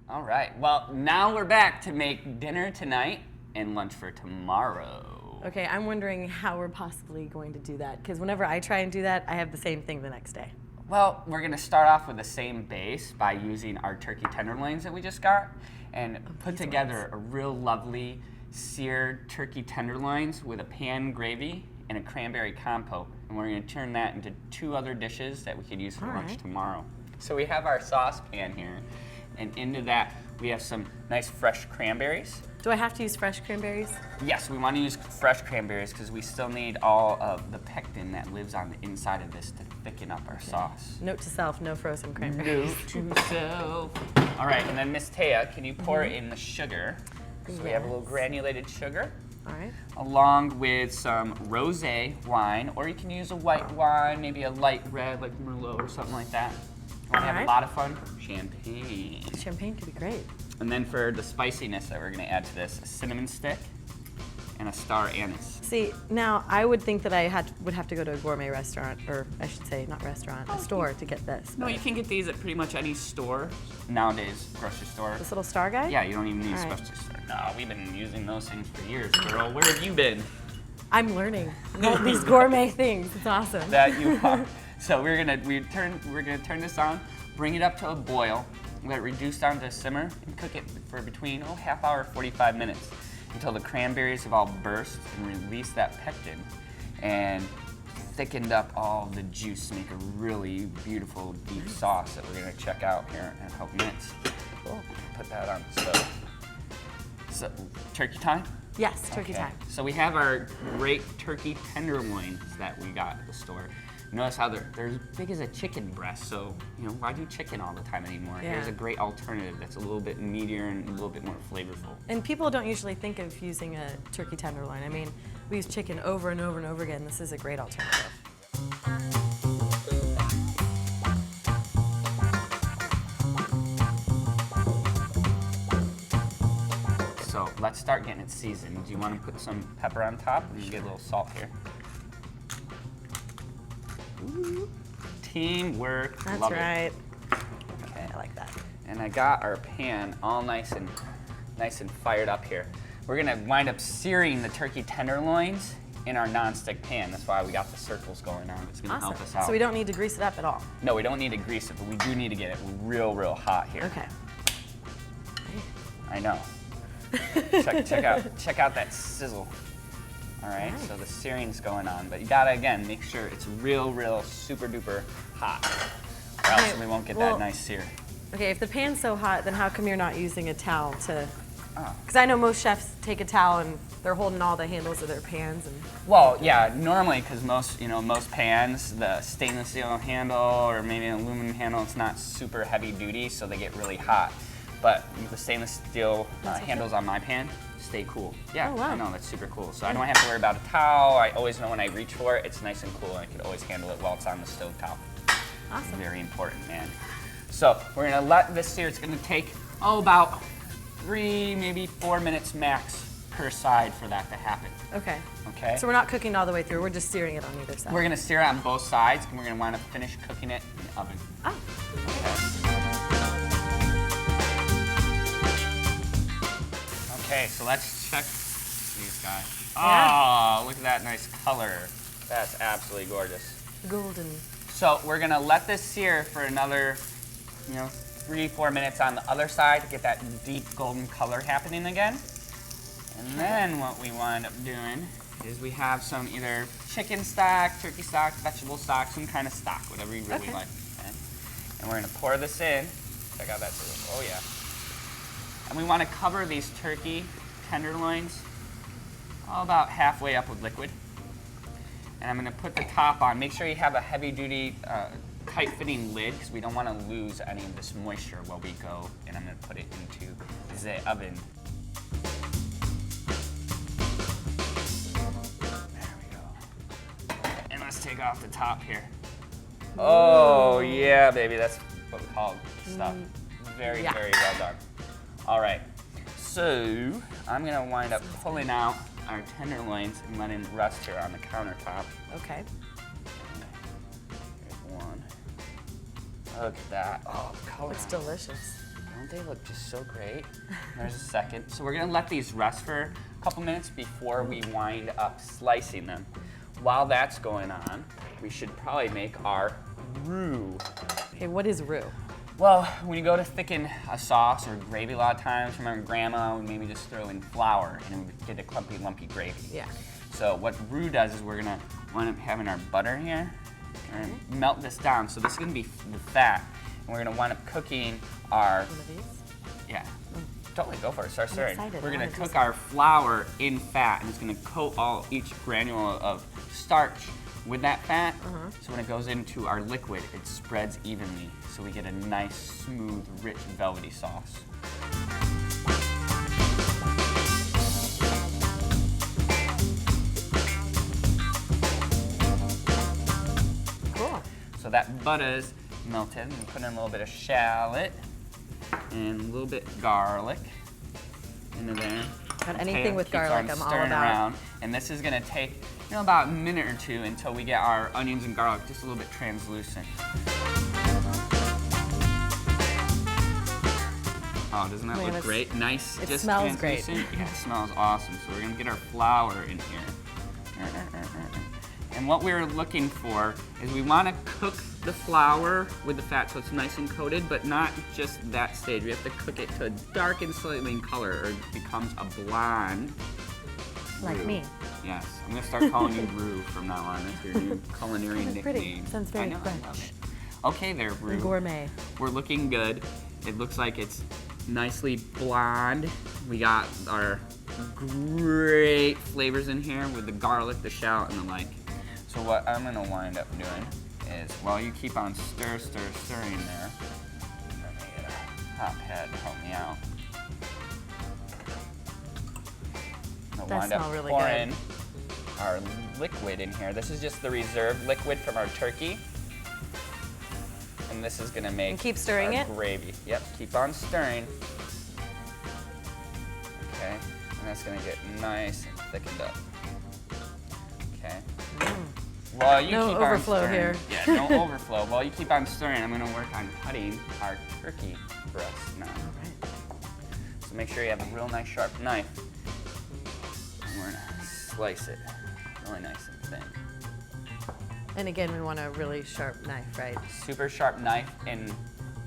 All right, well, now we're back to make dinner tonight and lunch for tomorrow. Okay, I'm wondering how we're possibly going to do that, because whenever I try and do that, I have the same thing the next day. Well, we're gonna start off with the same base by using our turkey tenderloins that we just got and put together a real lovely seared turkey tenderloins with a pan gravy and a cranberry compote. And we're gonna turn that into 2 other dishes that we could use for lunch tomorrow. So we have our saucepan here, and into that we have some nice fresh cranberries. Do I have to use fresh cranberries? Yes, we want to use fresh cranberries because we still need all of the pectin that lives on the inside of this to thicken up our sauce. Note to self, no frozen cranberries. Note to self. All right, and then Miss Taya, can you pour in the sugar? So we have a little granulated sugar. All right. Along with some rosé wine, or you can use a white wine, maybe a light red like Merlot or something like that. Want to have a lot of fun? Champagne. Champagne could be great. And then for the spiciness that we're gonna add to this, a cinnamon stick and a star anise. See, now I would think that I would have to go to a gourmet restaurant, or I should say not restaurant, a store to get this. No, you can get these at pretty much any store nowadays, grocery store. This little star guy? Yeah, you don't even need a All right. special store. No, we've been using those things for years, girl. Where have you been? I'm learning these gourmet things. It's awesome. That you are. So we're gonna turn this on, bring it up to a boil, let it reduce down to a simmer, and cook it for between half hour, 45 minutes, until the cranberries have all burst and released that pectin, and thickened up all the juice to make a really beautiful deep sauce that we're gonna check out here in a couple minutes. Cool. Put that on the stove. So, turkey time? Yes, turkey Okay. time. So we have our great turkey tenderloins that we got at the store. Notice how they're as big as a chicken breast, so why do chicken all the time anymore? Yeah. Here's a great alternative that's a little bit meatier and a little bit more flavorful. And people don't usually think of using a turkey tenderloin. I mean, we use chicken over and over and over again. This is a great alternative. So let's start getting it seasoned. Do you want to put some pepper on top? And you get a little salt here. Ooh. Teamwork. That's Love right. It. Okay. I like that. And I got our pan all nice and fired up here. We're gonna wind up searing the turkey tenderloins in our nonstick pan. That's why we got the circles going on. It's gonna help us out. So we don't need to grease it up at all. No, we don't need to grease it, but we do need to get it real hot here. Okay. I know. check out that sizzle. All right, Nice. so the searing's going on, but you gotta, again, make sure it's real super duper hot, or else Okay, we won't get well- that nice sear. Okay, if the pan's so hot, then how come you're not using a towel to? Oh. Because I know most chefs take a towel and they're holding all the handles of their pans and. Well, yeah, normally, because most pans, the stainless steel handle or maybe an aluminum handle, it's not super heavy duty, so they get really hot. But the stainless steel handles on my pan stay cool. Yeah, Oh, wow. I know, that's super cool. So I don't have to worry about a towel. I always know when I reach for it, it's nice and cool, and I can always handle it while it's on the stove top. Awesome. Very important, man. So we're gonna let this sear. It's gonna take, about 3, maybe 4 minutes max per side for that to happen. Okay. Okay? So we're not cooking all the way through. We're just searing it on either side. We're gonna sear it on both sides, and we're gonna wind up finish cooking it in the oven. Oh. Okay, so let's check these guys. Yeah. Oh, look at that nice color. That's absolutely gorgeous. Golden. So we're gonna let this sear for another, 3-4 minutes on the other side to get that deep golden color happening again. And then what we wind up doing is we have some either chicken stock, turkey stock, vegetable stock, some kind of stock, whatever you really Okay. like. Okay? And we're gonna pour this in. Check out that sizzle. Oh yeah. And we want to cover these turkey tenderloins about halfway up with liquid. And I'm going to put the top on. Make sure you have a heavy-duty, tight-fitting lid because we don't want to lose any of this moisture while we go. And I'm going to put it into the oven. There we go. And let's take off the top here. Oh, yeah, baby. That's what we call stuff. Very, Yeah. very well done. All right, so I'm gonna wind up pulling out our tenderloins and letting it rest here on the countertop. Okay. Here's one. Look at that. Oh, the color. It's delicious. Oh Don't they look just so great? There's a second. So we're gonna let these rest for a couple minutes before we wind up slicing them. While that's going on, we should probably make our roux. Okay, what is roux? Well, when you go to thicken a sauce or gravy, a lot of times, remember Grandma would maybe just throw in flour and it would get a clumpy, lumpy gravy. Yeah. So what roux does is we're gonna wind up having our butter here and melt this down. So this is gonna be the fat, and we're gonna wind up cooking our, One of these? yeah, totally go for it, start stirring. excited. We're I gonna wanna do cook some. our flour in fat, and it's gonna coat each granule of starch with that fat. So when it goes into our liquid, it spreads evenly, so we get a nice, smooth, rich, velvety sauce. Cool. So that butter's melted, and we put in a little bit of shallot and a little bit garlic into there. Got anything with Keeps on garlic, I'm all stirring about. around. And this is gonna take, about a minute or two until we get our onions and garlic just a little bit translucent. Oh, doesn't that Man, look it's- great? Nice, it just smells great. translucent. Yeah, it smells awesome. So we're gonna get our flour in here. And what we're looking for is we wanna cook the flour with the fat so it's nice and coated, but not just that stage. We have to cook it to a darkened slightly in color or it becomes a blonde. Like roux. me. Yes, I'm gonna start calling you Roux from now on. That's your new culinary Sounds pretty. nickname. Sounds very I know, I love French. it. Okay there, Roux. Gourmet. We're looking good. It looks like it's nicely blonde. We got our great flavors in here with the garlic, the shallot, and the like. So what I'm gonna wind up doing is, while you keep on stirring there, let me get a hot pad to help me out. I'm gonna wind That up smell really pouring good. our liquid in here. This is just the reserved liquid from our turkey. And this is gonna make And keep stirring our it? gravy. Yep, keep on stirring. Okay, and that's gonna get nice and thickened up. Okay. While you No keep overflow on stirring, here. Yeah, no overflow. While you keep on stirring, I'm gonna work on cutting our turkey breast now. So make sure you have a real nice sharp knife. And we're gonna slice it really nice and thin. And again, we want a really sharp knife, right? Super sharp knife, and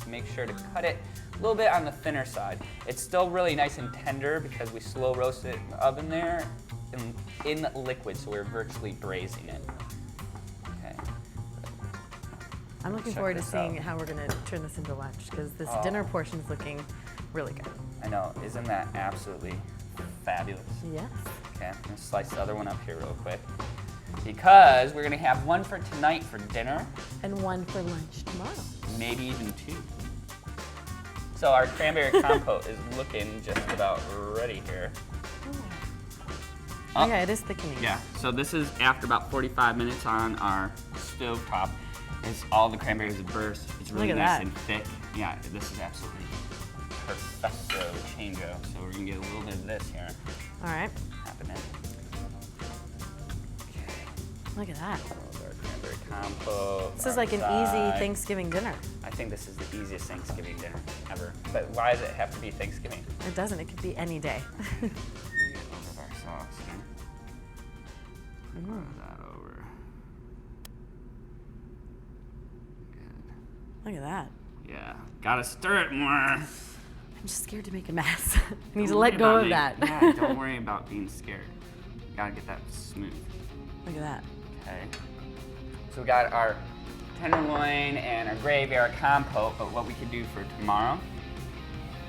make sure to cut it a little bit on the thinner side. It's still really nice and tender because we slow roast it in the oven there in liquid, so we're virtually braising it. Okay. I'm looking Check forward to this seeing out. how we're gonna turn this into lunch because this Oh. dinner portion is looking really good. I know, isn't that absolutely fabulous? Yes. Okay, I'm gonna slice the other one up here real quick. Because we're gonna have one for tonight for dinner, And one for lunch tomorrow. maybe even two. So our cranberry compote is looking just about ready here. Oh yeah, it is thickening. Yeah, so this is after about 45 minutes on our stove top. It's all the cranberries have burst. It's really Look at nice that. and thick. Yeah, this is absolutely perfecto chango. So we're gonna get a little bit of this here All right. happening. Look at that. Our cranberry compote. This is our like an easy side. Thanksgiving dinner. I think this is the easiest Thanksgiving dinner ever. But why does it have to be Thanksgiving? It doesn't. It could be any day. Get over our sauce here. Move that over. Good. Look at that. Yeah, gotta stir it more. I'm just scared to make a mess. I need to Don't let worry go about of being- that. Yeah, don't worry about being scared. Gotta get that smooth. Look at that. Okay. So we got our tenderloin and our gravy, our compote, but what we could do for tomorrow,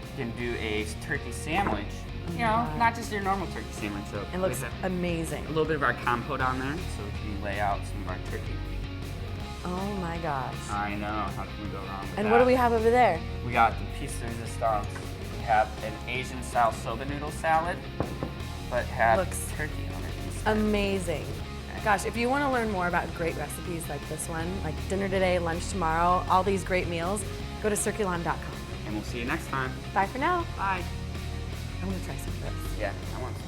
we can do a turkey sandwich. You know, not just your normal turkey sandwich. So It looks with amazing. a little bit of our compote on there, so we can lay out some of our turkey. Oh my gosh. I know, how can we go wrong with And that? what do we have over there? We got the piece de resistance. We have an Asian style soba noodle salad, but have Looks turkey on it instead. Amazing. Gosh, if you want to learn more about great recipes like this one, like dinner today, lunch tomorrow, all these great meals, go to circulon.com. And we'll see you next time. Bye for now. Bye. I'm going to try some of this. Yeah, I want some.